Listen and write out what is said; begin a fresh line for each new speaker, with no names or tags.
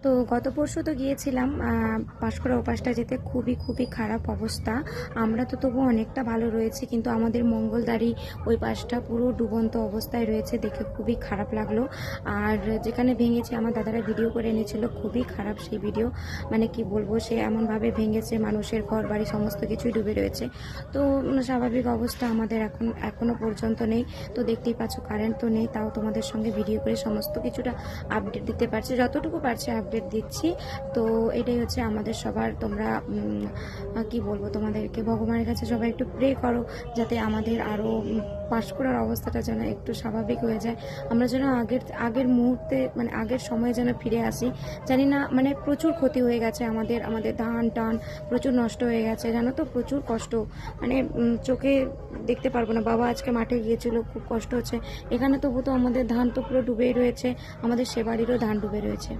তো গত পরশু তো গিয়েছিলাম পাঁশকুড়া ওপাশটা যেতে, খুবই খারাপ অবস্থা। আমরা তো তবু অনেকটা ভালো রয়েছি, কিন্তু আমাদের মঙ্গলদারি ওই পাশটা পুরো ডুবন্ত অবস্থায় রয়েছে, দেখে খুবই খারাপ লাগলো। আর যেখানে ভেঙেছে আমার দাদারা ভিডিও করে এনেছিল, খুবই খারাপ সেই ভিডিও। মানে কি বলবো, সে এমনভাবে ভেঙেছে, মানুষের ঘর বাড়ি সমস্ত কিছুই ডুবে রয়েছে। তো স্বাভাবিক অবস্থা আমাদের এখনও পর্যন্ত নেই। তো দেখতেই পাচ্ছ কারেন্ট তো নেই, তাও তোমাদের সঙ্গে ভিডিও করে সমস্ত কিছুটা আপডেট দিতে পারছি, যতটুকু পারছি আপডেট দিচ্ছি। তো এটাই হচ্ছে আমাদের সবার। তোমরা কি বলবো, তোমাদেরকে ভগবানের কাছে সবাই একটু প্রে করো, যাতে আমাদের আরও পাঁশকুড়ার অবস্থাটা যেন একটু স্বাভাবিক হয়ে যায়, আমরা যেন আগের মুহূর্তে মানে আগের সময়ে যেন ফিরে আসি। জানি না, মানে প্রচুর ক্ষতি হয়ে গেছে আমাদের ধান টান প্রচুর নষ্ট হয়ে গেছে, জানো তো, প্রচুর কষ্ট। মানে চোখে দেখতে পারবো না। বাবা আজকে মাঠে গিয়েছিল, খুব কষ্ট হচ্ছে। এখানে তবু তো আমাদের ধান তো পুরো ডুবেই রয়েছে, আমাদের সে বাড়িরও ধান ডুবে রয়েছে।